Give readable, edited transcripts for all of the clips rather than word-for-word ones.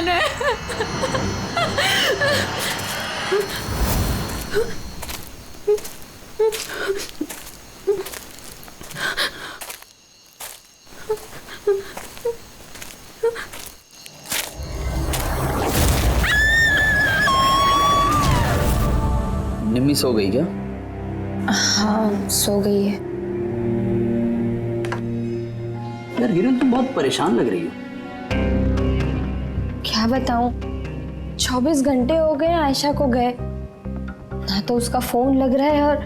कौन है? निम्मी सो गई क्या? हाँ सो गई है। यार हिरन तुम बहुत परेशान लग रही हो। क्या बताऊं, 24 घंटे हो गए आयशा को गए, ना तो उसका फोन लग रहा है और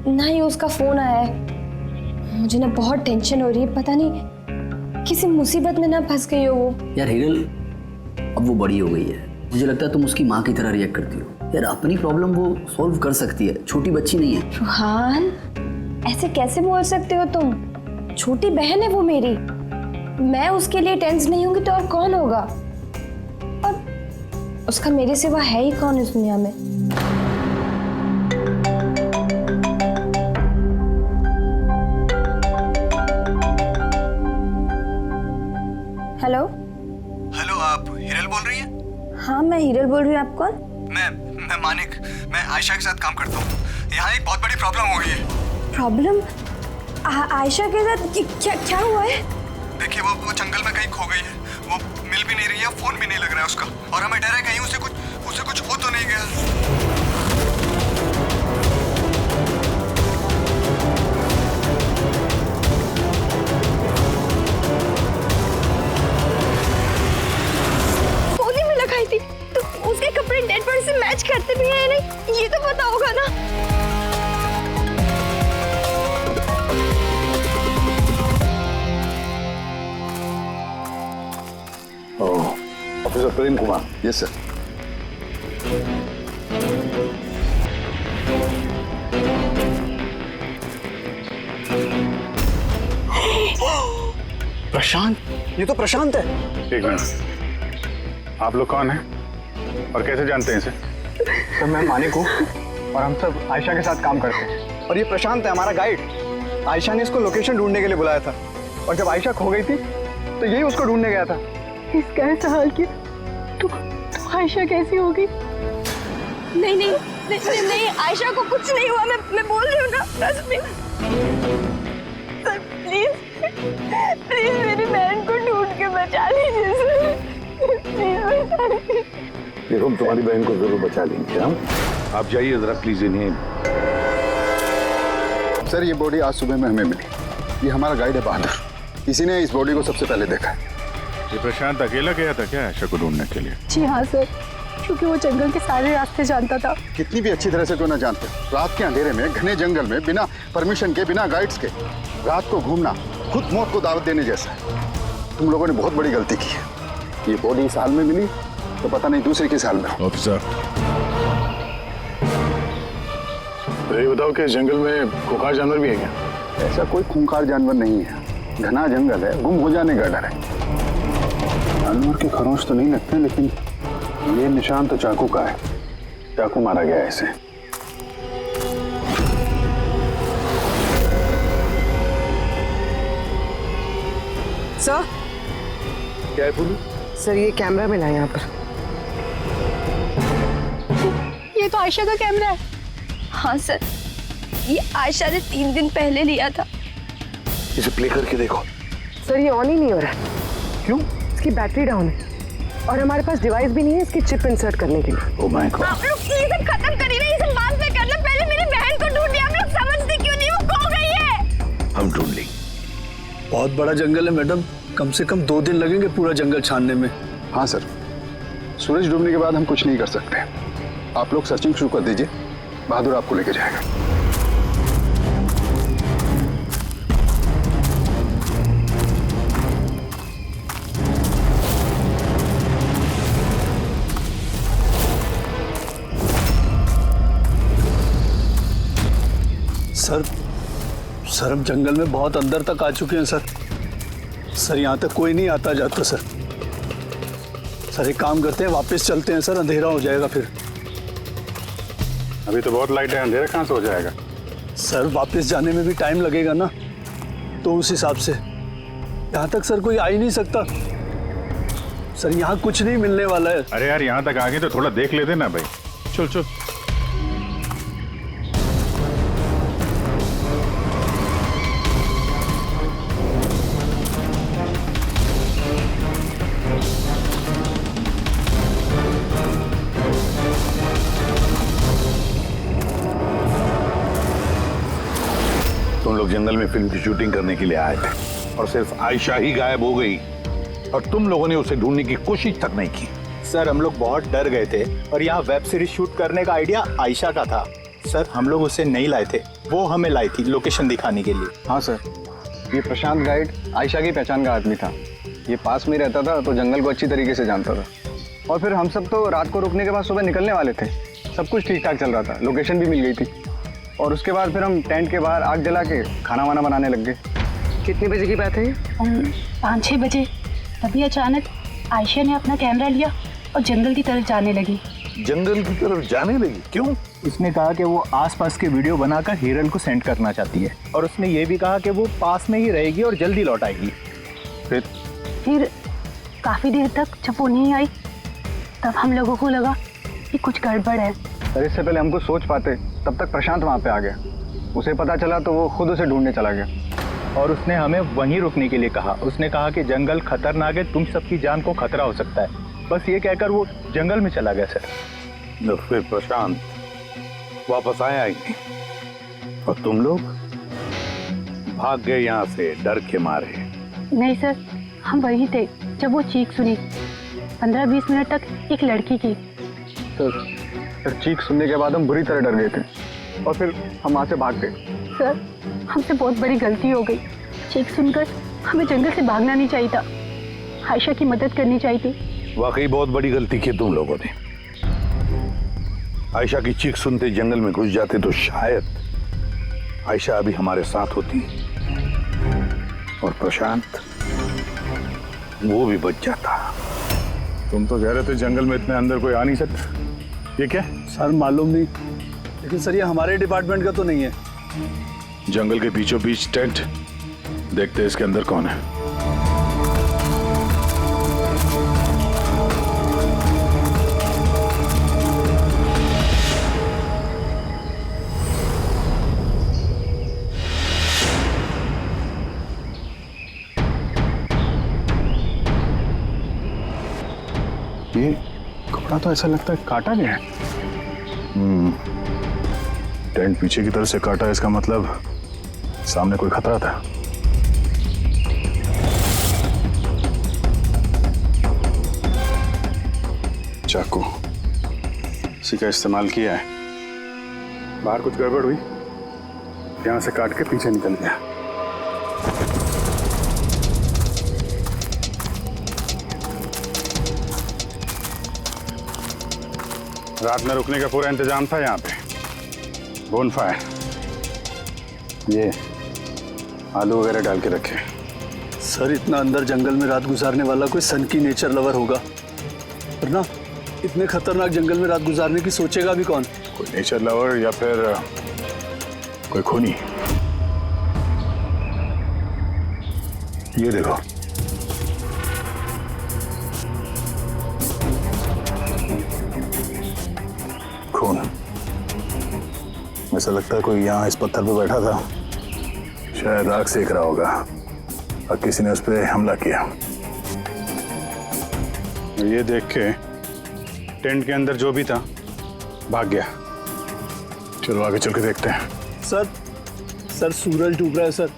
ना ही उसका फोन आया है। मुझे ना बहुत टेंशन हो रही है, पता नहीं किसी मुसीबत में ना फंस गई हो वो। यार हिरन अब वो बड़ी हो गई है, मुझे लगता है तुम उसकी माँ की तरह रिएक्ट करती हो। यार अपनी प्रॉब्लम वो सॉल्व कर सकती है, छोटी बच्ची नहीं है। रुहान ऐसे कैसे बोल सकते हो तुम? छोटी बहन है वो मेरी, मैं उसके लिए टेंस नहीं होंगी तो और कौन होगा? और उसका मेरे सिवा है ही कौन इस दुनिया में? हेलो हेलो, आप हिरल बोल रही हैं? हाँ मैं हिरल बोल रही हूँ। आप कौन? मैं मानिक, मैं आयशा के साथ काम करता हूँ। यहाँ एक बहुत बड़ी प्रॉब्लम हो गई है। प्रॉब्लम? आयशा के साथ क्या हुआ है? देखिए वो जंगल में कहीं खो गई है। वो मिल भी नहीं रही है, फोन भी नहीं लग रहा है उसका, और हमें डर है कहीं उसे कुछ हो तो नहीं गया। होली में लगाई थी तो उसके कपड़े डेड बॉडी से मैच करते भी हैं नहीं, ये तो पता होगा ना। Officer Prem Kumar. Yes sir. Prashant, ये तो प्रशांत है। एक मिनट, आप लोग कौन हैं और कैसे जानते हैं इसे? तो मैं मानिक हूँ और हम सब आयशा के साथ काम करते हैं, और ये प्रशांत है हमारा गाइड। आयशा ने इसको लोकेशन ढूंढने के लिए बुलाया था, और जब आयशा खो गई थी तो यही उसको ढूंढने गया था। इसका ऐसा हाल किया तो आयशा कैसी होगी? नहीं आयशा को कुछ नहीं हुआ, मैं बोल रही हूँ ना। सर प्लीज मेरी बहन को ढूंढ के बचा लीजिए सर, प्लीज बचा लीजिए। देखो हम तुम्हारी बहन को जरूर बचा लेंगे। हम आप जाइए जरा प्लीज इन्हें। सर ये बॉडी आज सुबह में हमें मिली। ये हमारा गाइड है बहादुर, इसी ने इस बॉडी को सबसे पहले देखा है। ये प्रशांत अकेला गया था क्या आयशा को ढूंढने के लिए? जी हाँ सर, क्योंकि वो जंगल के सारे रास्ते जानता था। कितनी भी अच्छी तरह से क्यों ना जानते, रात के अंधेरे में घने जंगल में बिना परमिशन के, बिना गाइड्स के रात को घूमना खुद मौत को दावत देने जैसा है। तुम लोगों ने बहुत बड़ी गलती की है। ये बॉडी इस हाल में मिली तो पता नहीं दूसरे किस हाल में। ऑफिसर, तो ये बताओ कि जंगल में खूंखार जानवर भी है क्या? ऐसा कोई खूंखार जानवर नहीं है, घना जंगल है, गुम हो जाने का डर है। जानवर के खरोंच तो नहीं लगते, लेकिन ये निशान तो चाकू का है। चाकू मारा गया है इसे। सर, क्या है बोलू? सर ये कैमरा मिला है यहाँ पर। ये तो आयशा का कैमरा है। हाँ सर, ये आयशा ने 3 दिन पहले लिया था। इसे प्ले करके देखो। सर ये ऑन ही नहीं हो रहा है। क्यों? इसकी बैटरी डाउन है और हमारे पास डिवाइस भी नहीं है इसकी चिप इंसर्ट करने के लिए। Oh my God. आप लोग ये सब खत्म करिए ना, ये सब बाद में करना, पहले मेरी बहन को ढूंढिए। आप लोग समझते क्यों नहीं, वो खो गई है। हम ढूंढ लेंगे। बहुत बड़ा जंगल है मैडम, कम से कम 2 दिन लगेंगे पूरा जंगल छानने में। हाँ सर, सूरज डूबने के बाद हम कुछ नहीं कर सकते। आप लोग सर्चिंग शुरू कर दीजिए, बहादुर आपको लेके जाएगा। सर हम जंगल में बहुत अंदर तक आ चुके हैं सर यहाँ तक कोई नहीं आता जाता सर एक काम करते हैं, वापस चलते हैं सर, अंधेरा हो जाएगा फिर। अभी तो बहुत लाइट है, अंधेरा कहाँ से हो जाएगा? सर वापस जाने में भी टाइम लगेगा ना, तो उस हिसाब से यहाँ तक सर कोई आ ही नहीं सकता। सर यहाँ कुछ नहीं मिलने वाला है। अरे यार यहाँ तक आ गए तो थोड़ा देख लेते ना भाई। चल चल। तुम लोग जंगल में फिल्म की शूटिंग करने के लिए आए थे और सिर्फ आयशा ही गायब हो गई और तुम लोगों ने उसे ढूंढने की कोशिश तक नहीं की। सर हम लोग बहुत डर गए थे और यहाँ वेब सीरीज शूट करने का आइडिया आयशा का था। सर हम लोग उसे नहीं लाए थे, वो हमें लाई थी लोकेशन दिखाने के लिए। हाँ सर, ये प्रशांत गाइड आयशा की पहचान का आदमी था। ये पास में रहता था तो जंगल को अच्छी तरीके से जानता था। और फिर हम सब तो रात को रुकने के बाद सुबह निकलने वाले थे। सब कुछ ठीक ठाक चल रहा था, लोकेशन भी मिल गई थी। और उसके बाद फिर हम टेंट के बाहर आग जला के खाना वाना बनाने लग गए। कितने बजे की बात है? 5-6 बजे। तभी अचानक आयशा ने अपना कैमरा लिया और जंगल की तरफ जाने लगी। जंगल की तरफ जाने लगी? क्यों? उसने कहा कि वो आसपास के वीडियो बनाकर हिरल को सेंड करना चाहती है और उसने ये भी कहा कि वो पास में ही रहेगी और जल्दी लौट आएगी। फिर काफी देर तक जब वो नहीं आई तब हम लोगों को लगा कि कुछ गड़बड़ है। और इससे पहले हमको सोच पाते तब तक प्रशांत वहाँ पे आ गया। उसे पता चला तो वो खुद उसे ढूंढने चला गया। और उसने हमें वहीं रुकने के लिए कहा। उसने कहा कि जंगल खतरनाक है, तुम सबकी जान को खतरा हो सकता है। बस ये कहकर वो जंगल में चला गया सर। फिर प्रशांत वापस आया ही नहीं और तुम लोग भाग गए यहाँ से डर के मारे। नहीं सर, हम वहीं थे जब वो चीख सुनी। 15-20 मिनट तक एक लड़की की। फिर चीख सुनने के बाद हम बुरी तरह डर गए थे और फिर हम वहाँ से भाग गए। सर हमसे बहुत बड़ी गलती हो गई। चीख सुनकर हमें जंगल से भागना नहीं चाहिए था, आयशा की मदद करनी चाहिए थी। वाकई बहुत बड़ी गलती की तुम लोगों ने। आयशा की चीख सुनते जंगल में घुस जाते तो शायद आयशा अभी हमारे साथ होती और प्रशांत वो भी बच जाता। तुम तो कह रहे थे जंगल में इतने अंदर कोई आ नहीं सकता। ये क्या? सर मालूम नहीं, लेकिन सर ये हमारे डिपार्टमेंट का तो नहीं है। जंगल के बीचों बीच टेंट, देखते हैं इसके अंदर कौन है। ये कपड़ा तो ऐसा लगता है काटा गया है। टेंट पीछे की तरफ से काटा, इसका मतलब सामने कोई खतरा था। चाकू इसी का इस्तेमाल किया है। बाहर कुछ गड़बड़ हुई, यहां से काट के पीछे निकल गया। रात में रुकने का पूरा इंतजाम था यहाँ पे। बोनफायर, ये आलू वगैरह डाल के रखे। सर इतना अंदर जंगल में रात गुजारने वाला कोई सन की नेचर लवर होगा, वरना इतने खतरनाक जंगल में रात गुजारने की सोचेगा भी कौन? कोई नेचर लवर या फिर कोई खूनी। ये देखो, खून। ऐसा लगता है कोई यहाँ इस पत्थर पे बैठा था, शायद आग सेक रहा होगा और किसी ने उस पर हमला किया। ये देख के टेंट के अंदर जो भी था भाग गया। चलो आगे चल के देखते हैं। सर सूरज डूब रहा है सर।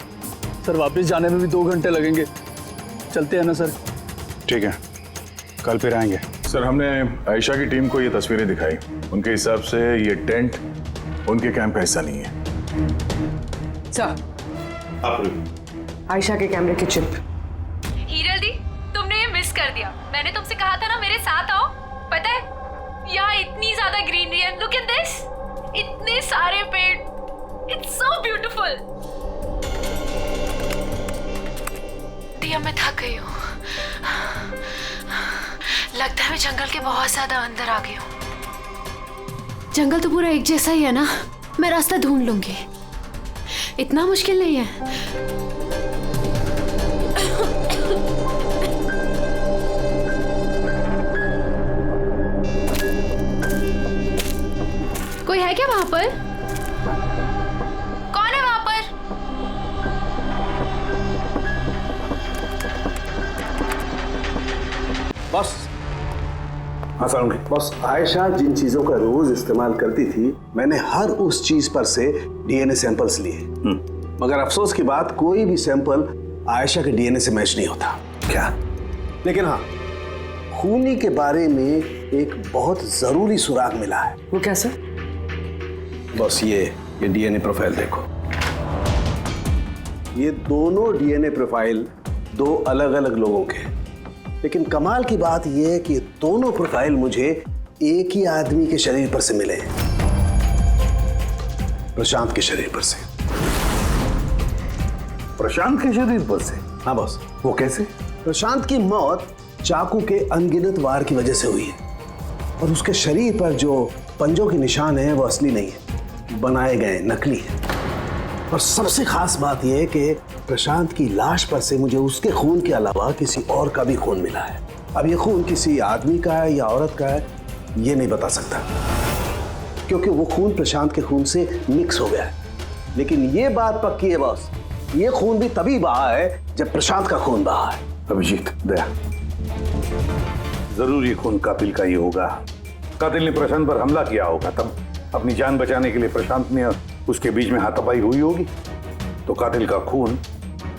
सर वापस जाने में भी 2 घंटे लगेंगे। चलते हैं ना सर? ठीक है, कल फिर आएंगे। सर हमने आयशा की टीम को ये तस्वीरें दिखाई। उनके हिसाब से ये टेंट उनके कैंप का हिस्सा नहीं है। सर आयशा के कैमरे की चिप। हीरल दी, तुमने ये मिस कर दिया। मैंने तुमसे कहा था ना मेरे साथ आओ। पता है यहाँ इतनी ज्यादा ग्रीनरी है। लुक एट दिस, इतने सारे पेड़। It's so beautiful. दिया मैं थक गई हूँ। लगता है मैं जंगल के बहुत ज्यादा अंदर आ गई हूँ। जंगल तो पूरा एक जैसा ही है ना, मैं रास्ता ढूंढ लूंगी। इतना मुश्किल नहीं है। हाँ सर बस आयशा जिन चीजों का रोज इस्तेमाल करती थी, मैंने हर उस चीज पर से डीएनए सैंपल्स लिए, मगर अफसोस की बात, कोई भी सैंपल आयशा के डीएनए से मैच नहीं होता। क्या? लेकिन हाँ, खूनी के बारे में एक बहुत जरूरी सुराग मिला है। वो क्या सर? बस ये डीएनए प्रोफाइल देखो। ये दोनों डीएनए प्रोफाइल दो अलग अलग लोगों के हैं, लेकिन कमाल की बात यह है कि दोनों प्रोफाइल मुझे एक ही आदमी के शरीर पर से मिले हैं, प्रशांत के शरीर पर से। प्रशांत के शरीर पर से? हाँ बॉस। वो कैसे? प्रशांत की मौत चाकू के अनगिनत वार की वजह से हुई है, और उसके शरीर पर जो पंजों के निशान हैं वो असली नहीं है, बनाए गए, नकली है। और सबसे खास बात यह है कि प्रशांत की लाश पर से मुझे उसके खून के अलावा किसी और का भी खून मिला है। अब ये खून किसी आदमी का है या औरत का है, ये नहीं बता सकता, क्योंकि वो खून प्रशांत के खून से मिक्स हो गया है। लेकिन ये बात पक्की है बॉस, ये खून भी तभी बहा है जब प्रशांत का खून बहा है। अभिजीत, दया, जरूर ये खून कातिल का ही होगा। कातिल ने प्रशांत पर हमला किया होगा, तब अपनी जान बचाने के लिए प्रशांत ने उसके बीच में हाथापाई हुई होगी, तो कातिल का खून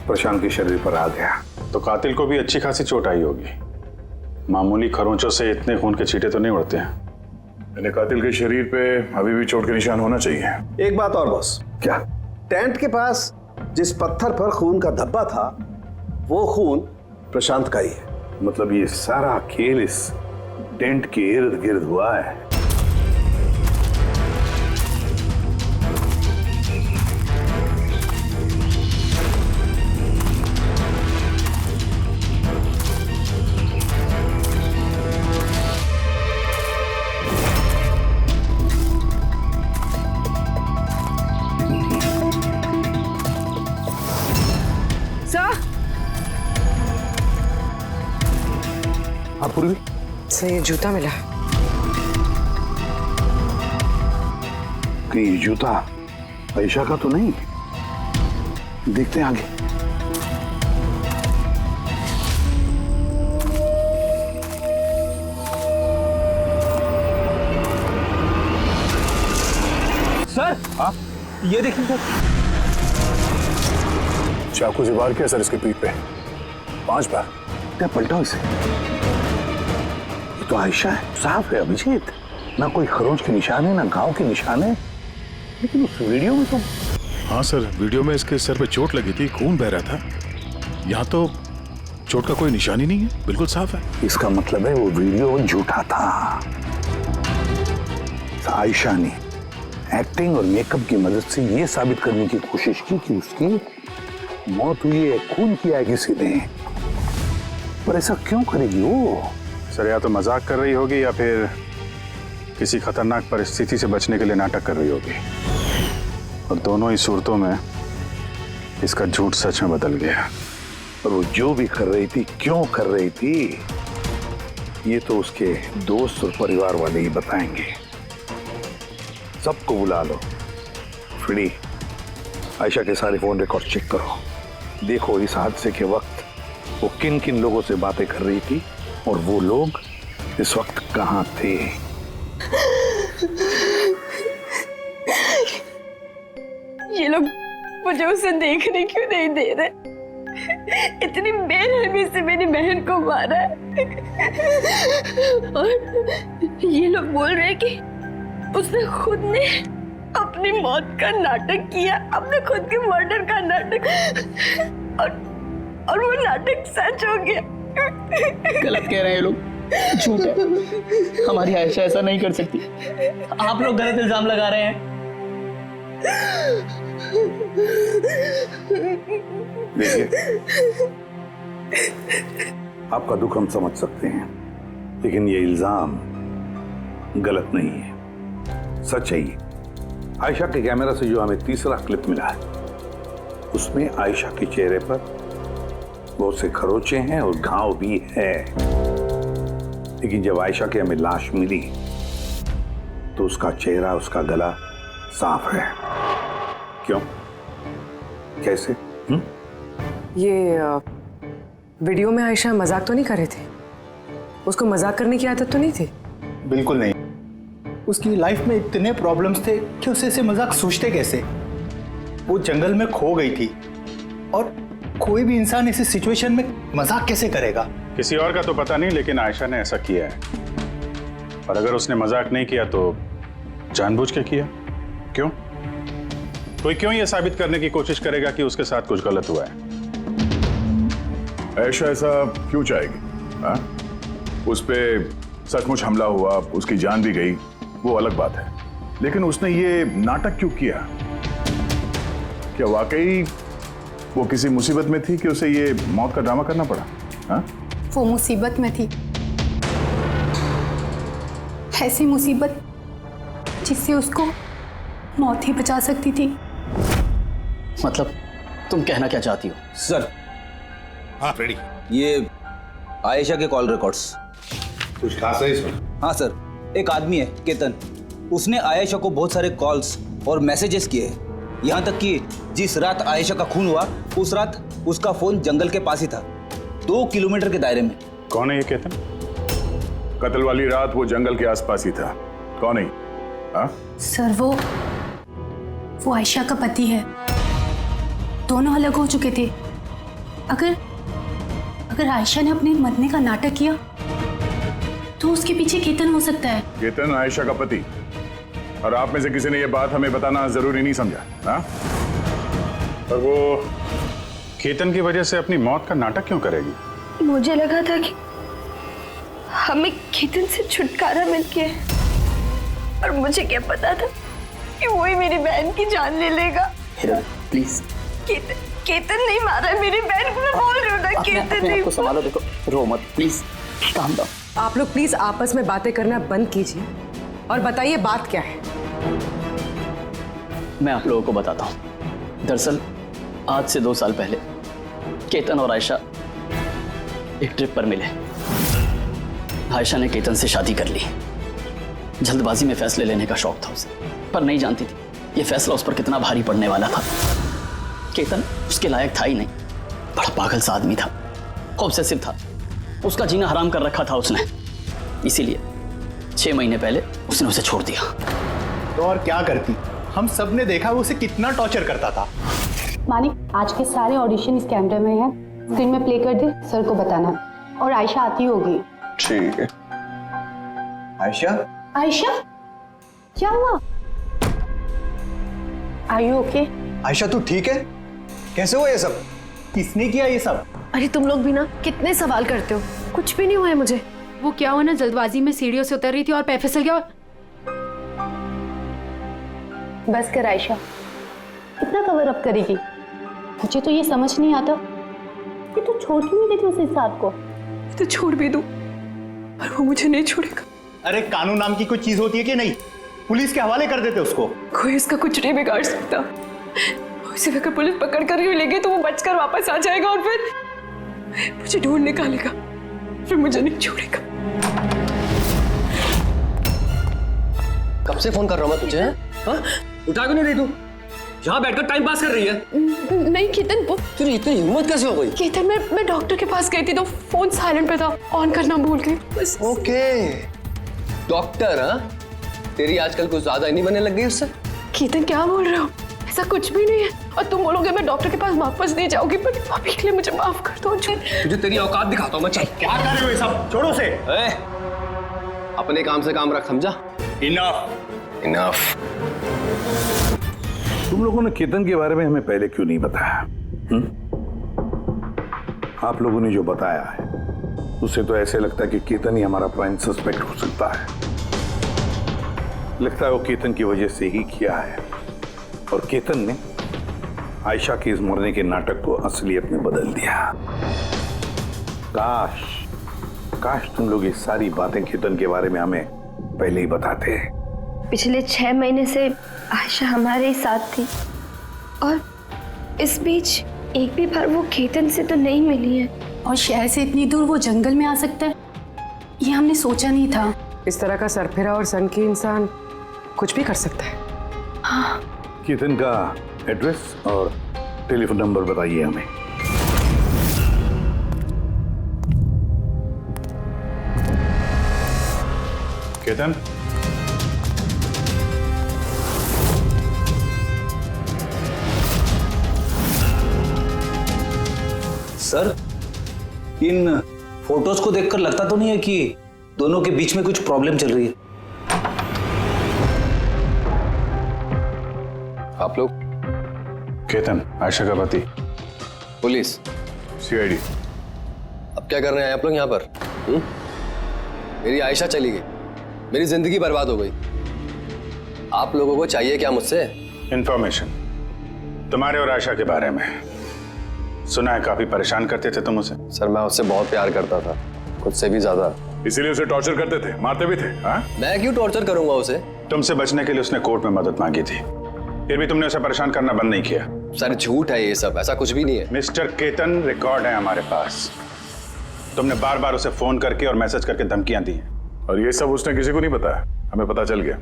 प्रशांत के शरीर पर आ गया। तो कातिल को भी अच्छी खासी चोट आई होगी। मामूली खरोंचों से इतने खून के छींटे तो नहीं उड़ते हैं। यानी कातिल के शरीर पे अभी भी चोट के निशान होना चाहिए। एक बात और बॉस। क्या? टेंट के पास जिस पत्थर पर खून का धब्बा था, वो खून प्रशांत का ही है। मतलब ये सारा खेल इस टेंट के इर्द गिर्द हुआ है। हाँ पूर्वी, सर ये जूता मिला। कहीं ये जूता आयशा का तो नहीं? देखते हैं आगे। सर आप ये देखिए सर। चाकू से वार किया सर इसके पीठ पे 5 बार। क्या पलटा इसे? ये तो आयशा है, साफ है अभिजीत। ना कोई खरोंच के निशान है, ना घाव के निशान है। लेकिन उस वीडियो में तो... हाँ सर, वीडियो में इसके सर पे चोट लगी थी, खून बह रहा था। यहाँ तो चोट का कोई निशान ही नहीं है, बिल्कुल साफ है। इसका मतलब है वो वीडियो झूठा था। आयशा ने एक्टिंग और मेकअप की मदद से ये साबित करने की कोशिश की कि उसकी मौत हुई है, खून किया है किसी ने। पर ऐसा क्यों करेगी वो? सर या तो मजाक कर रही होगी या फिर किसी खतरनाक परिस्थिति से बचने के लिए नाटक कर रही होगी। और दोनों ही सूरतों में इसका झूठ सच में बदल गया। और वो जो भी कर रही थी, क्यों कर रही थी, ये तो उसके दोस्त और परिवार वाले ही बताएंगे। सबको बुला लो। फ्री, आयशा के सारे फोन रिकॉर्ड चेक करो। देखो इस हादसे के वक्त वो किन किन लोगों से बातें कर रही थी और वो लोग इस वक्त कहाँ थे। ये लोग मुझे उसे देखने क्यों नहीं दे रहे? इतनी बेरहमी से मेरी बहन को मारा है। और ये लोग बोल रहे हैं कि उसने खुद ने अपनी मौत का नाटक किया, अपने खुद के मर्डर का नाटक, और वो नाटक सच हो गया। गलत कह रहे हैं ये लोग, झूठ है। हमारी आयशा ऐसा नहीं कर सकती। आप लोग गलत इल्जाम लगा रहे हैं। देखिए, आपका दुख हम समझ सकते हैं, लेकिन ये इल्जाम गलत नहीं है, सच है ये। आयशा के कैमरा से जो हमें तीसरा क्लिप मिला है, उसमें आयशा के चेहरे पर बहुत से खरोंचे हैं और घाव भी है। लेकिन जब आयशा की हमें लाश मिली तो उसका चेहरा, उसका गला साफ है। क्यों? कैसे? ये वीडियो में आयशा मजाक तो नहीं कर रहे थे? उसको मजाक करने की आदत तो नहीं थी? बिल्कुल नहीं। उसकी लाइफ में इतने प्रॉब्लम्स थे कि उसे ऐसे मजाक सूझते कैसे। वो जंगल में खो गई थी और कोई भी इंसान ऐसी सिचुएशन में मजाक कैसे करेगा। किसी और का तो पता नहीं, लेकिन आयशा ने ऐसा किया है। और अगर उसने मजाक नहीं किया तो जानबूझ के किया। क्यों? कोई क्यों ये साबित करने की कोशिश करेगा कि उसके साथ कुछ गलत हुआ है? आयशा ऐसा क्यों चाहेगी? हाँ? उस पे सचमुच हमला हुआ, उसकी जान भी गई, वो अलग बात है, लेकिन उसने ये नाटक क्यों किया? क्या वाकई वो किसी मुसीबत में थी कि उसे ये मौत का ड्रामा करना पड़ा? हाँ? वो मुसीबत में थी, ऐसी मुसीबत जिससे उसको मौत ही बचा सकती थी। मतलब तुम कहना क्या चाहती हो? सर, हाँ रेडी। ये आयशा के कॉल रिकॉर्ड्स। कुछ खास है इसमें? हाँ सर, एक आदमी है केतन, उसने आयशा को बहुत सारे कॉल्स और मैसेजेस किए। यहाँ तक कि जिस रात आयशा का खून हुआ उस रात उसका फोन जंगल के पास ही था, 2 किलोमीटर के दायरे में। कौन है ये केतन? कत्ल वाली रात वो जंगल के आसपास ही था। कौन है? हाँ? सर वो आयशा का पति है। दोनों अलग हो चुके थे। अगर आयशा ने अपने मरने का नाटक किया तो उसके पीछे केतन हो सकता है। केतन आयशा का पति, और आप में से किसी ने ये बात हमें बताना जरूरी नहीं समझा? हाँ? और वो केतन की वजह से अपनी मौत का नाटक क्यों करेगी? मुझे लगा था कि हमें केतन से छुटकारा मिल गया है, और मुझे क्या पता था कि वही मेरी बहन की जान ले लेगा। हिरन प्लीज। केतन नहीं मारा है मेरी बहन को, मैं बोल रही हूँ ना, केतन नहीं। संभालो, देखो, रो मत प्लीज, काम डाउन। आप लोग प्लीज आपस में बातें करना बंद कीजिए और बताइए बात क्या है। मैं आप लोगों को बताता हूँ। दरअसल आज से 2 साल पहले केतन और आयशा एक ट्रिप पर मिले। आयशा ने केतन से शादी कर ली। जल्दबाजी में फैसले लेने का शौक था उसे, पर नहीं जानती थी ये फैसला उस पर कितना भारी पड़ने वाला था। केतन उसके लायक था ही नहीं, बड़ा पागल सा आदमी था, ऑब्सेसिव था, उसका जीना हराम कर रखा था उसने। इसीलिए 6 महीने पहले उसने उसे छोड़ दिया। तो और क्या करती? हम सब ने देखा वो उसे कितना टॉर्चर करता था। मानिक, आज के सारे ऑडिशन इस कैमरे में हैं। स्क्रीन में प्ले कर दे, सर को बताना। और आयशा आती होगी। ठीक है। आयशा, क्या हुआ? Are you okay? आयशा तू ठीक है? कैसे हुआ ये सब? किसने किया ये सब? अरे तुम लोग भी ना कितने सवाल करते हो, कुछ भी नहीं हुआ है मुझे। वो क्या हुआ ना, जल्दबाजी में सीढ़ियों से उतर रही थी और पैर फिसल गया। बस कर आयशा, कितना कवर अप करेगी? मुझे तो ये समझ नहीं आता कि तू छोड़ क्यों नहीं देती उस इंसान को। तो छोड़ भी दूं, पर वो मुझे नहीं छोड़ेगा। अरे कानून नाम की कोई चीज होती है कि नहीं? पुलिस के हवाले कर देते उसको। कोई इसका कुछ नहीं बिगाड़ सकता। उसे अगर पुलिस पकड़ कर ही लेगी तो वो बचकर वापस आ जाएगा और फिर मुझे ढूंढ निकालेगा, फिर मुझे नहीं छोड़ेगा। कब से फोन कर रहा हूँ मैं तुझे? हाँ? उठा क्यों नहीं रही तू? यहाँ बैठकर टाइम पास कर रही है। नहीं केतन, वो तुझे इतनी हिम्मत कैसे हो गई? केतन, मैं डॉक्टर के पास गई थी तो फोन साइलेंट पे था, ऑन करना भूल गई बस। Okay, doctor? हाँ, तेरी आजकल कुछ ज्यादा ही नहीं बनने लग गई उससे। केतन क्या बोल रहे हो? ऐसा कुछ भी नहीं है, और तुम बोलोगे मैं डॉक्टर के पास वापस नहीं जाऊंगी, पर अभी के लिए मुझे माफ कर दो। तुझे तेरी औकात दिखाता हूँ मैं। चल। क्या कर रहे हो ये सब? छोड़ो से। अपने काम से काम रख, समझा? इनफ। तुम लोगों ने केतन के बारे में हमें पहले क्यों नहीं बताया? आप लोगों ने जो बताया है उससे तो ऐसे लगता है कि केतन ही हमारा प्राइम सस्पेक्ट हो सकता है। लगता है वो केतन की वजह से ही किया है, और केतन ने आयशा के इस मरने के नाटक को असलियत में बदल दिया। काश तुम लोग ये सारी बातें केतन के बारे में हमें पहले ही बताते। पिछले 6 महीने से आयशा हमारे ही साथ थी, और इस बीच एक भी बार वो केतन से तो नहीं मिली है। और शहर से इतनी दूर वो जंगल में आ सकता है, ये हमने सोचा नहीं था। इस तरह का सरफिरा और सन की इंसान कुछ भी कर सकता है। हाँ। केतन का एड्रेस और टेलीफोन नंबर बताइए हमें। केतन, सर, इन फोटोज को देखकर लगता तो नहीं है कि दोनों के बीच में कुछ प्रॉब्लम चल रही है? आप लोग? केतन आयशा का पति। पुलिस? सीआईडी। अब क्या कर रहे हैं आप लोग यहाँ पर? मेरी आयशा चली गई, मेरी जिंदगी बर्बाद हो गई। आप लोगों को चाहिए क्या मुझसे? इंफॉर्मेशन तुम्हारे और आयशा के बारे में। सुना है काफी परेशान करते थे तुम उसे। सर मैं उससे बहुत प्यार करता था, खुद से भी ज्यादा। इसीलिए उसे टॉर्चर करते थे, मारते भी थे? हाँ? मैं क्यों टॉर्चर करूंगा उसे? तुमसे बचने के लिए उसने कोर्ट में मदद मांगी थी, फिर भी तुमने उसे परेशान करना बंद नहीं किया। सर झूठ है ये सब, ऐसा कुछ भी नहीं है। मिस्टर केतन, रिकॉर्ड है हमारे पास। तुमने बार बार उसे फोन करके और मैसेज करके धमकियां दी हैं। और ये सब उसने किसी को नहीं बताया, हमें पता चल गया।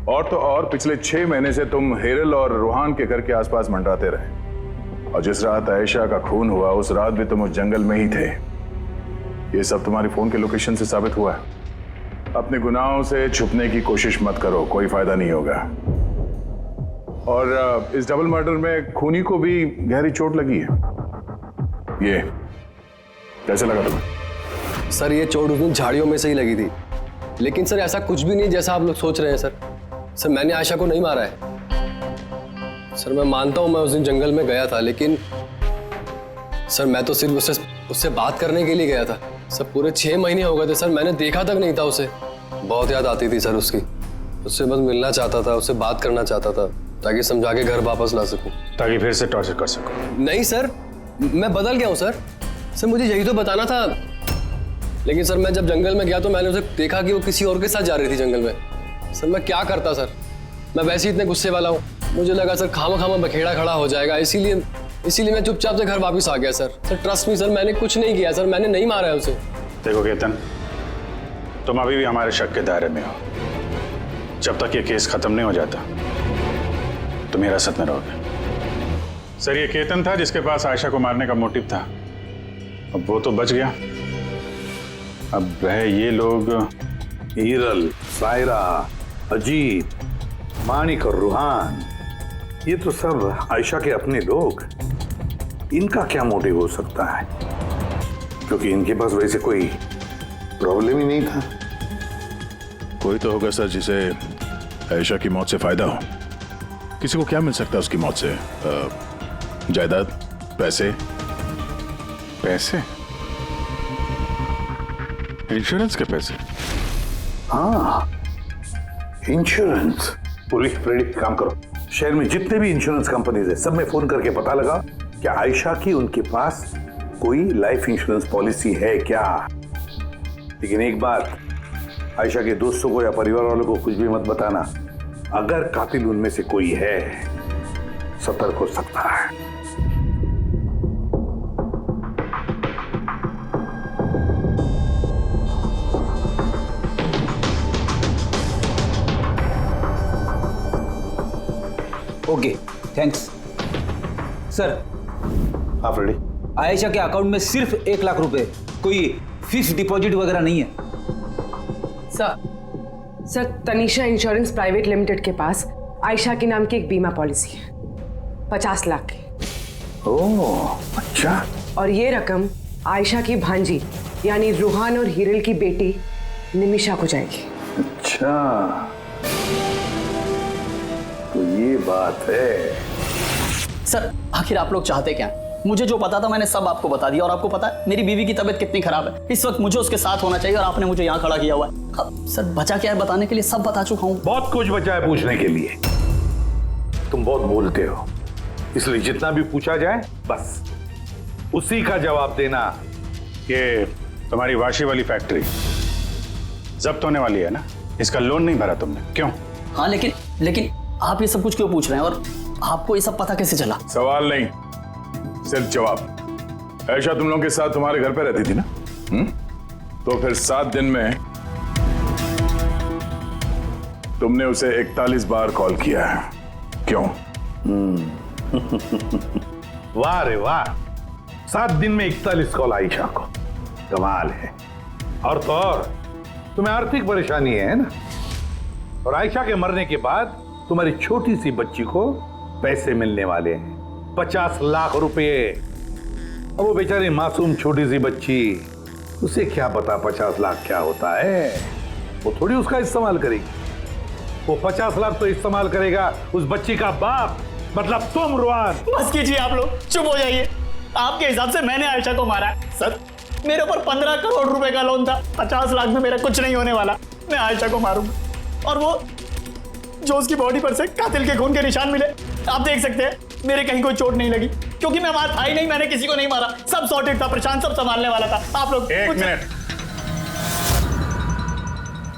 और तो और पिछले 6 महीने से तुम हेरल और रूहान के घर के आसपास मंडराते रहे, और जिस रात आयशा का खून हुआ उस रात भी तुम उस जंगल में ही थे। ये सब तुम्हारी फोन के लोकेशन से साबित हुआ है। अपने गुनाहों से छुपने की कोशिश मत करो, कोई फायदा नहीं होगा। और इस डबल मर्डर में खूनी को भी गहरी चोट लगी है। ये कैसे लगा तुम्हें? सर ये चोट उस दिन झाड़ियों में से ही लगी थी, लेकिन सर ऐसा कुछ भी नहीं जैसा आप लोग सोच रहे हैं। सर मैंने आयशा को नहीं मारा है। सर मैं मानता हूं मैं उस दिन जंगल में गया था, लेकिन सर मैं तो सिर्फ उससे बात करने के लिए गया था। सर पूरे 6 महीने हो गए थे सर, मैंने देखा तक नहीं था उसे। बहुत याद आती थी सर उसकी। उससे बस मिलना चाहता था, उससे बात करना चाहता था, ताकि समझा के घर वापस ला सकूं, ताकि फिर से टॉर्चर कर सको। नहीं सर, मैं बदल गया हूं सर। सर मुझे यही तो बताना था। लेकिन सर मैं जब जंगल में गया तो मैंने उसे देखा कि वो किसी और के साथ जा रही थी जंगल में। सर मैं क्या करता सर, मैं वैसे ही इतने गुस्से वाला हूँ। मुझे लगा सर खामा बखेड़ा खड़ा हो जाएगा, इसीलिए मैं चुपचाप से घर वापस आ गया sir. Sir trust me sir, मैंने कुछ नहीं किया सर, मैंने नहीं मारा है उसे। देखो केतन, तुम अभी भी हमारे शक के दायरे में हो। जब तक ये केस खत्म नहीं हो जाता तुम हिरासत में रहोगे। सर ये केतन था जिसके पास आयशा को मारने का मोटिव था। अब वो तो बच गया, अब रहे ये लोग। हीरल, सायरा, अजीत, मानिक और रूहान, ये तो सब आयशा के अपने लोग। इनका क्या मोटिव हो सकता है? क्योंकि इनके पास वैसे कोई प्रॉब्लम ही नहीं था। कोई तो होगा सर जिसे आयशा की मौत से फायदा हो। किसी को क्या मिल सकता है उसकी मौत से? जायदाद, पैसे? इंश्योरेंस के पैसे? हाँ, इंश्योरेंस। पुलिस फ्रेडी, काम करो, शहर में जितने भी इंश्योरेंस कंपनीज है सब में फोन करके पता लगा कि आयशा की उनके पास कोई लाइफ इंश्योरेंस पॉलिसी है क्या। लेकिन एक बात, आयशा के दोस्तों को या परिवार वालों को कुछ भी मत बताना। अगर कातिल उनमें से कोई है, सतर्क हो सकता है। Okay, thanks sir. आप रेडी? आयशा के अकाउंट में सिर्फ 1 लाख रुपए, कोई फिक्स डिपॉजिट वगैरह नहीं है। Sir Tanisha insurance private limited के पास आयशा के नाम की एक बीमा पॉलिसी है 50 लाख की। ओह अच्छा। और ये रकम आयशा की भांजी यानी रूहान और हीरल की बेटी निमिषा को जाएगी। अच्छा, तो ये बात है। सर आखिर आप लोग चाहते क्या? मुझे जो पता था मैंने सब आपको बता दिया, और आपको पता है मेरी बीवी की तबीयत कितनी खराब है। इस वक्त मुझे उसके साथ होना चाहिए और आपने मुझे यहाँ खड़ा किया हुआ है। सर बचा क्या है बताने के लिए? सब बता चुका हूँ। बहुत कुछ बचा है पूछने के लिए। तुम बहुत बोलते हो, इसलिए जितना भी पूछा जाए बस उसी का जवाब देना। ये तुम्हारी वाशी वाली फैक्ट्री जब्त होने वाली है ना? इसका लोन नहीं भरा तुमने, क्यों? हाँ लेकिन आप ये सब कुछ क्यों पूछ रहे हैं, और आपको ये सब पता कैसे चला? सवाल नहीं, सिर्फ जवाब। आयशा तुम लोगों के साथ तुम्हारे घर पे रहती थी ना? तो फिर 7 दिन में तुमने उसे 41 बार कॉल किया है, क्यों? वाह रे वाह, 7 दिन में 41 कॉल आयशा को, कमाल है। और तो और तुम्हें आर्थिक परेशानी है ना? और आयशा के मरने के बाद तुम्हारी छोटी सी बच्ची को पैसे मिलने वाले हैं, 50 लाख रुपए। अब वो बेचारी मासूम छोटी सी बच्ची, उसे क्या पता 50 लाख क्या होता है? वो थोड़ी उसका इस्तेमाल करेगी। वो 50 लाख तो इस्तेमाल करेगा उस बच्ची का बाप, मतलब तुम रुआन। बस कीजिए आप लोग, चुप हो जाइए। आपके हिसाब से मैंने आयशा को मारा है? सर, मेरे ऊपर 15 करोड़ रुपए का लोन था, 50 लाख में मेरा कुछ नहीं होने वाला। मैं आयशा को मारूंगा। और वो जो उसकी बॉडी पर से कातिल के खून के निशान मिले, आप देख सकते हैं मेरे कहीं कोई चोट नहीं लगी, क्योंकि मैं वहां था ही नहीं, मैंने किसी को नहीं मारा, सब सॉर्टेड था, प्रशांत सब संभालने वाला था। आप लोग एक मिनट,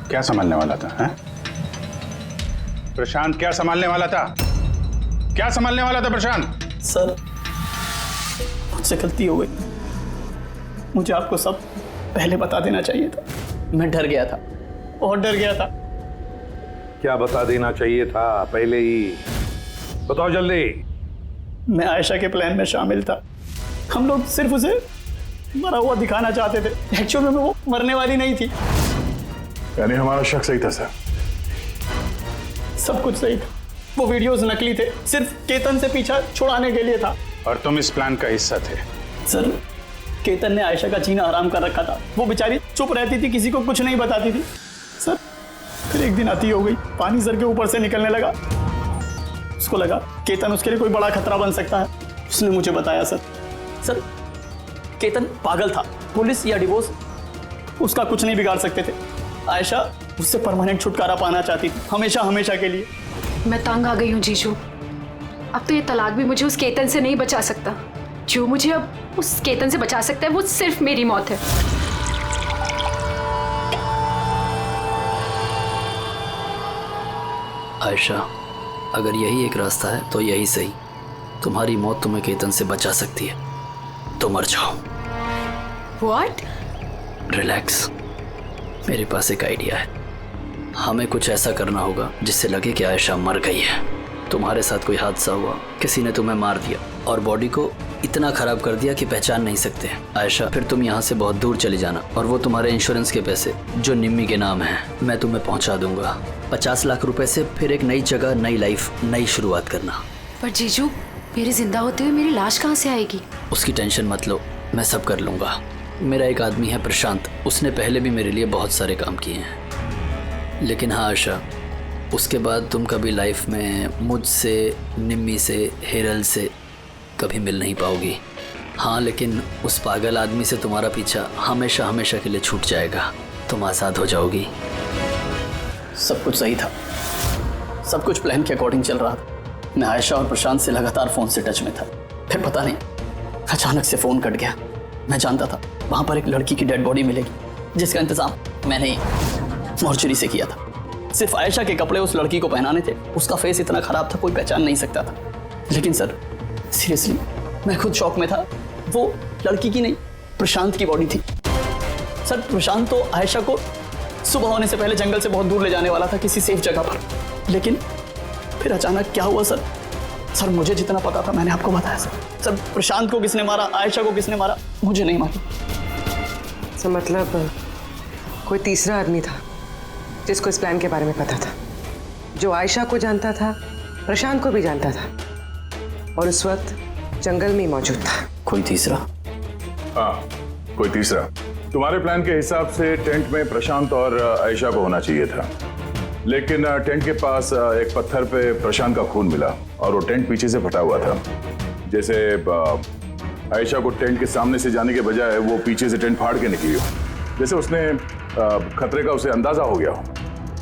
क्या संभालने वाला था? हैं? प्रशांत क्या संभालने वाला था? क्या संभालने वाला था प्रशांत? सर, मुझसे गलती हो गई, मुझे आपको सब पहले बता देना चाहिए था। मैं डर गया था, बहुत डर गया था। क्या बता देना चाहिए था पहले ही? बताओ जल्दी। मैं आयशा के प्लान में शामिल था। हम लोग सिर्फ उसे मरा हुआ दिखाना चाहते थे, एक्चुअल में वो मरने वाली नहीं थी। यानी हमारा शक सही था सर? सब कुछ सही था, वो वीडियोस नकली थे, सिर्फ केतन से पीछा छुड़ाने के लिए था। और तुम इस प्लान का हिस्सा थे? सर, केतन ने आयशा का जीना हराम कर रखा था। वो बेचारी चुप रहती थी, किसी को कुछ नहीं बताती थी। सर, फिर एक दिन अति हो गई, पानी सर के ऊपर से निकलने लगा। उसको लगा केतन उसके लिए कोई बड़ा खतरा बन सकता है, उसने मुझे बताया। सर, केतन पागल था, पुलिस या डिवोर्स उसका कुछ नहीं बिगाड़ सकते थे। आयशा उससे परमानेंट छुटकारा पाना चाहती थी, हमेशा हमेशा के लिए। मैं तंग आ गई हूँ जीजू, अब तो ये तलाक भी मुझे उस केतन से नहीं बचा सकता। जो मुझे अब उस केतन से बचा सकता है वो सिर्फ मेरी मौत है। आयशा, अगर यही एक रास्ता है तो यही सही। तुम्हारी मौत तुम्हें केतन से बचा सकती है, तो मर जाओ। What? रिलैक्स, मेरे पास एक आइडिया है। हमें कुछ ऐसा करना होगा जिससे लगे कि आयशा मर गई है। तुम्हारे साथ कोई हादसा हुआ, किसी ने तुम्हें मार दिया और बॉडी को इतना खराब कर दिया कि पहचान नहीं सकते। आयशा, फिर तुम यहाँ से बहुत दूर चली जाना और वो तुम्हारे इंश्योरेंस के पैसे जो निम्मी के नाम है मैं तुम्हें पहुँचा दूंगा। 50 लाख रुपए से फिर एक नई जगह, नई लाइफ, नई शुरुआत करना। पर जीजू, मेरे जिंदा होते हुए मेरी लाश कहाँ से आएगी? उसकी टेंशन मत लो, मैं सब कर लूँगा। मेरा एक आदमी है प्रशांत, उसने पहले भी मेरे लिए बहुत सारे काम किए हैं। लेकिन हाँ आशा, उसके बाद तुम कभी लाइफ में मुझसे, निम्मी से, हेरल से कभी मिल नहीं पाओगी। हाँ, लेकिन उस पागल आदमी से तुम्हारा पीछा हमेशा हमेशा के लिए छूट जाएगा, तुम आज़ाद हो जाओगी। सब कुछ सही था, सब कुछ प्लान के अकॉर्डिंग चल रहा था। मैं आयशा और प्रशांत से लगातार फ़ोन से टच में था, फिर पता नहीं अचानक से फ़ोन कट गया। मैं जानता था वहाँ पर एक लड़की की डेड बॉडी मिलेगी, जिसका इंतज़ाम मैंने ही मॉर्चरी से किया था। सिर्फ आयशा के कपड़े उस लड़की को पहनाने थे, उसका फेस इतना ख़राब था कोई पहचान नहीं सकता था। लेकिन सर, सीरियसली मैं खुद शॉक में था। वो लड़की की नहीं, प्रशांत की बॉडी थी। सर, प्रशांत तो आयशा को सुबह होने से पहले जंगल से बहुत दूर ले जाने वाला था, किसी सेफ जगह पर। लेकिन फिर अचानक क्या हुआ सर? सर, मुझे जितना पता था मैंने आपको बताया सर। सर, प्रशांत को किसने मारा, आयशा को किसने मारा, मुझे नहीं मालूम। तो मतलब कोई तीसरा आदमी था जिसको इस प्लान के बारे में पता था, जो आयशा को जानता था, प्रशांत को भी जानता था और उस वक्त जंगल में ही मौजूद था। कोई तीसरा? हाँ, कोई तीसरा। तुम्हारे प्लान के हिसाब से टेंट में प्रशांत और आयशा को होना चाहिए था, लेकिन टेंट के पास एक पत्थर पे प्रशांत का खून मिला और वो टेंट पीछे से फटा हुआ था। जैसे आयशा को टेंट के सामने से जाने के बजाय वो पीछे से टेंट फाड़ के निकली हो, जैसे उसने खतरे का उसे अंदाजा हो गया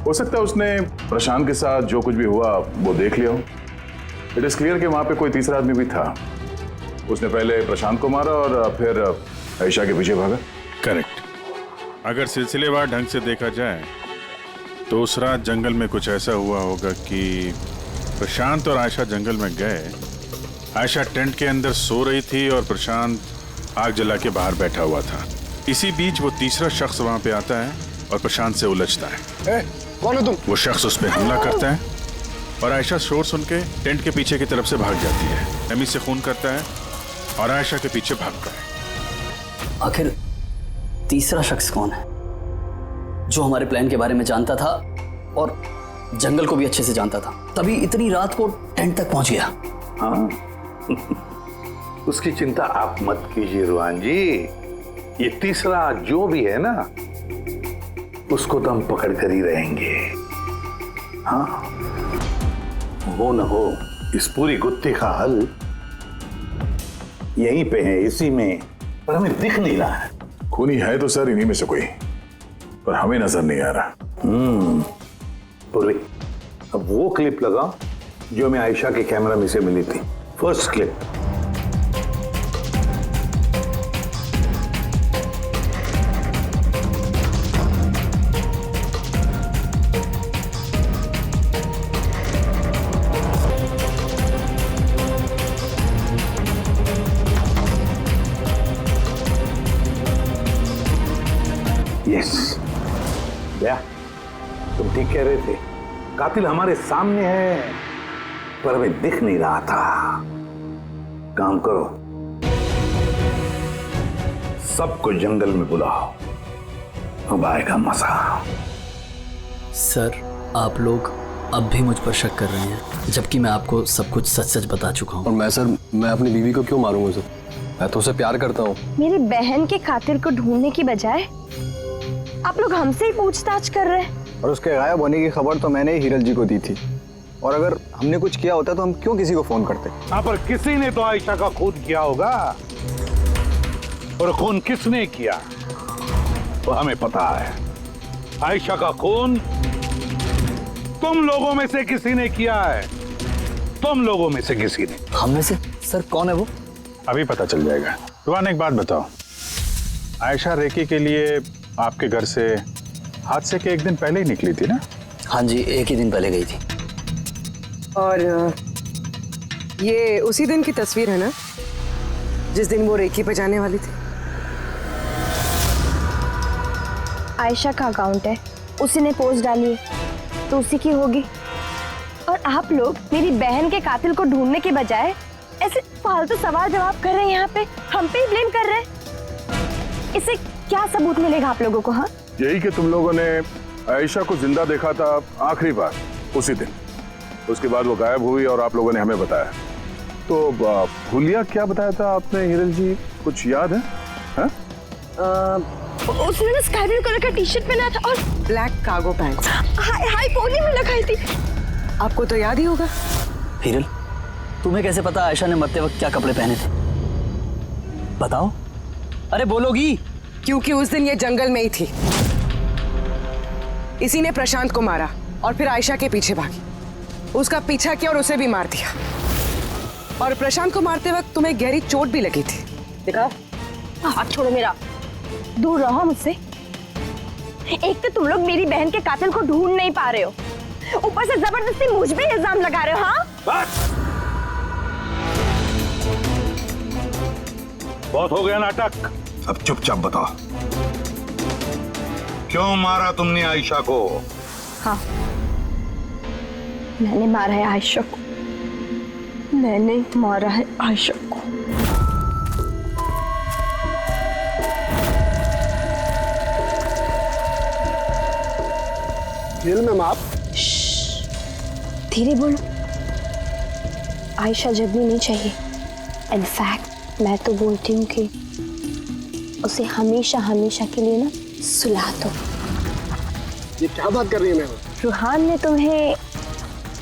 हो सकता है उसने प्रशांत के साथ जो कुछ भी हुआ वो देख लिया हो। इट इज क्लियर कि वहां पे कोई तीसरा आदमी भी था। उसने पहले प्रशांत को मारा और फिर आयशा के पीछे भागा। करेक्ट। अगर सिलसिलेवार ढंग से देखा जाए तो उस रात जंगल में कुछ ऐसा हुआ होगा कि प्रशांत और आयशा जंगल में गए। आयशा टेंट के अंदर सो रही थी और प्रशांत आग जला के बाहर बैठा हुआ था। इसी बीच वो तीसरा शख्स वहां पे आता है और प्रशांत से उलझता है। कौन है तुम? वो शख्स उस पर हमला करता है और आयशा शोर सुन के टेंट के पीछे की तरफ से भाग जाती है। नमी से खून करता है और आयशा के पीछे भागता है। आखिर तीसरा शख्स कौन है? जो हमारे प्लान के बारे में जानता था और जंगल को भी अच्छे से जानता था, तभी इतनी रात को टेंट तक पहुंच गया। हाँ उसकी चिंता आप मत कीजिए रुहान जी। ये तीसरा जो भी है ना, उसको तो हम पकड़ कर ही रहेंगे। हाँ हो न हो, इस पूरी गुत्थी का हल यहीं पे है, इसी में, पर हमें दिख नहीं रहा है। खूनी है तो सर इन्हीं में से कोई, पर हमें नजर नहीं आ रहा। पूरी, अब वो क्लिप लगा जो हमें आयशा के कैमरा में से मिली थी, फर्स्ट क्लिप। यस, क्या तुम ठीक कह रहे थे, कातिल हमारे सामने है पर हमें दिख नहीं रहा था। काम करो, सबको जंगल में बुलाओ, अब आएगा मजा। सर आप लोग अब भी मुझ पर शक कर रहे हैं, जबकि मैं आपको सब कुछ सच सच बता चुका हूँ। और मैं सर, मैं अपनी बीवी को क्यों मारूंगा सर? मैं तो उसे प्यार करता हूँ। मेरी बहन के कातिल को ढूंढने की बजाय आप लोग हमसे ही पूछताछ कर रहे हैं। और उसके गायब होने की खबर तो मैंने ही हिरल जी को दी थी, और अगर हमने कुछ किया होता तो हम क्यों किसी को फोन करते? हाँ, पर किसी ने तो आयशा का खून किया होगा, और खून किसने किया तो हमें पता है। आयशा का खून तुम लोगों में से किसी ने किया है, तुम लोगों में से किसी ने। हम में से? सर कौन है वो? अभी पता चल जाएगा। रुहान एक बात बताओ, आयशा रेकी के लिए आपके घर से हादसे के एक दिन पहले ही निकली थी ना? हाँ जी, एक ही दिन पहले गई थी। और ये उसी दिन की तस्वीर है ना, जिस दिन वो रेकी पे जाने वाली थी? आयशा का अकाउंट है, उसी ने पोस्ट डाली है तो उसी की होगी। और आप लोग मेरी बहन के कातिल को ढूंढने के बजाय ऐसे फालतू सवाल जवाब कर रहे हैं, यहाँ पे हम पे ही ब्लेम कर रहे हैं। इससे क्या सबूत मिलेगा आप लोगों को? हाँ, यही कि तुम लोगों ने आयशा को जिंदा देखा था आखिरी बार उसी दिन, उसके बाद वो गायब हुई और आप लोगों ने हमें बताया। तो भूलिया क्या बताया था आपने हिरल जी, कुछ याद है? हाँ? उसने ना स्काई ब्लू कलर का टी शर्ट पहना था और black cargo pant. High pony में लगाई थी। आपको तो याद ही होगा। हिरल, तुम्हें कैसे पता आयशा ने मरते वक्त क्या कपड़े पहने थे? बताओ, अरे बोलोगी? क्योंकि उस दिन ये जंगल में ही थी। इसी ने प्रशांत को मारा और फिर आयशा के पीछे भागी, उसका पीछा किया और उसे भी मार दिया। और प्रशांत को मारते वक्त तुम्हें गहरी चोट भी लगी थी। देखा, हाथ छोड़ो मेरा, दूर रहो मुझसे। एक तो तुम लोग मेरी बहन के कातिल को ढूंढ नहीं पा रहे हो, ऊपर से जबरदस्ती मुझ पे इल्जाम लगा रहे हो। हाँ, बहुत हो गया नाटक, अब चुपचाप बताओ, क्यों मारा तुमने आयशा को? हाँ, मैंने मारा है आयशा को, मैंने मारा है आयशा को। जेल में आप धीरे बोलो, आयशा जगनी नहीं चाहिए। इनफैक्ट मैं तो बोलती हूँ कि उसे हमेशा हमेशा के लिए ना सुला दो। ये क्या बात कर रही है मैं? रूहान ने तुम्हें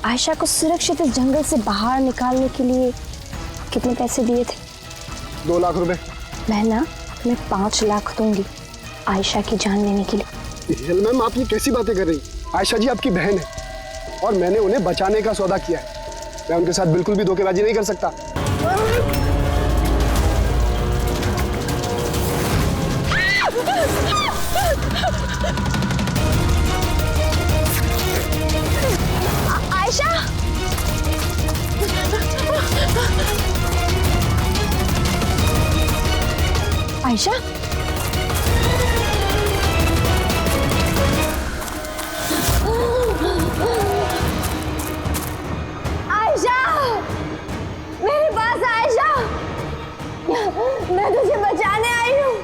आयशा को सुरक्षित इस जंगल से बाहर निकालने के लिए कितने पैसे दिए थे? 2 लाख रुपए। मैं ना तुम्हें 5 लाख दूंगी आयशा की जान लेने के लिए। हिरल मैम, आप ये कैसी बातें कर रही? आयशा जी आपकी बहन है और मैंने उन्हें बचाने का सौदा किया है। मैं उनके साथ बिल्कुल भी धोखेबाजी नहीं कर सकता। आयशा, आयशा, आयशा, मेरे पास आयशा, मैं तुझे बचाने आई हूँ।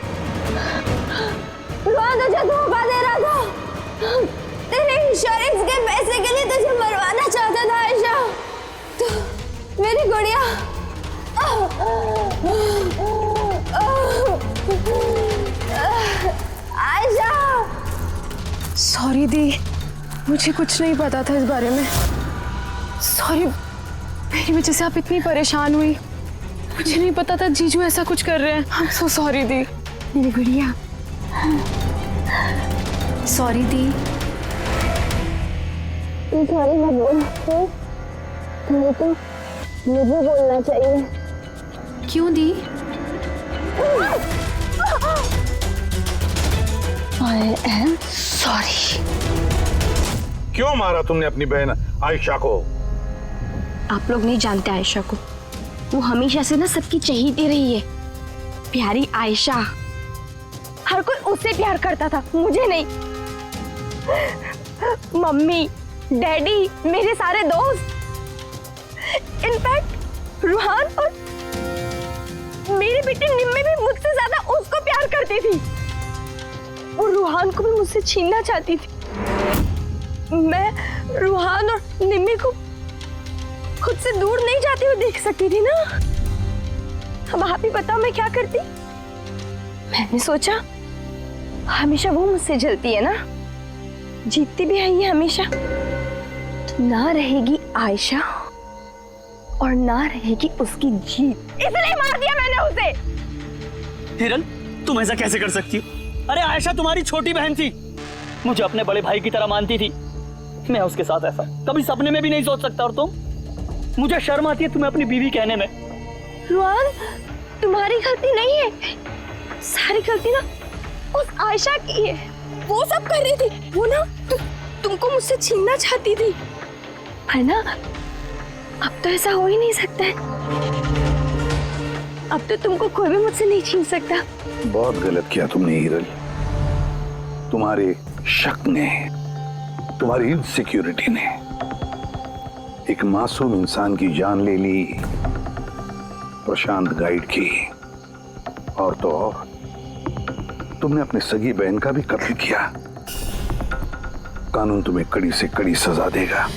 रुहान तुझे धोखा दे रहा था। सॉरी दी, मुझे कुछ नहीं पता था इस बारे में। सॉरी, मेरी वजह से आप इतनी परेशान हुई। मुझे नहीं पता था जीजू ऐसा कुछ कर रहे हैं। आई एम सो सॉरी दी। मेरी गुड़िया, सॉरी दी। सॉरी मत बोल, तुम्हें तो मुझे बोलना चाहिए। क्यों दी? I am sorry. क्यों मारा तुमने अपनी बहन आयशा को? आप लोग नहीं जानते आयशा को। वो हमेशा से ना सबकी चहेती रही है। प्यारी आयशा, हर कोई उससे प्यार करता था, मुझे नहीं। मम्मी, डैडी, मेरे सारे दोस्त, इनफैक्ट रूहान और मेरी बेटी निम्मी भी मुझसे ज्यादा उसको प्यार करती थी। वो रूहान को भी मुझसे छीनना चाहती थी। मैं रूहान और निम्मी को खुद से दूर नहीं जाती हुई देख सकती थी ना। अब आप ही बताओ मैं क्या करती? मैंने सोचा हमेशा वो मुझसे जलती है ना, जीतती भी है ये हमेशा, तो ना रहेगी आयशा और ना रहेगी उसकी जीत। इसलिए मार दिया मैंने उसे। हिरन, तुम ऐसा कैसे कर सकती हो? अरे आयशा तुम्हारी छोटी बहन थी, मुझे अपने बड़े भाई की तरह मानती थी। मैं उसके साथ ऐसा कभी सपने में भी नहीं सोच सकता। और तुम, मुझे शर्म आती है तुम्हें अपनी बीवी कहने में। रुआन, तुम्हारी गलती नहीं है, सारी गलती ना उस आयशा की है। वो सब कर रही थी, वो ना तुमको मुझसे छीनना चाहती थी, है ना? अब तो ऐसा हो ही नहीं सकता है। अब तो तुमको कोई भी मुझसे नहीं छीन सकता। बहुत गलत किया तुमने हिरल। तुम्हारे शक ने, तुम्हारी इनसिक्योरिटी ने एक मासूम इंसान की जान ले ली, प्रशांत गाइड की। और तो और तुमने अपनी सगी बहन का भी कत्ल किया। कानून तुम्हें कड़ी से कड़ी सजा देगा।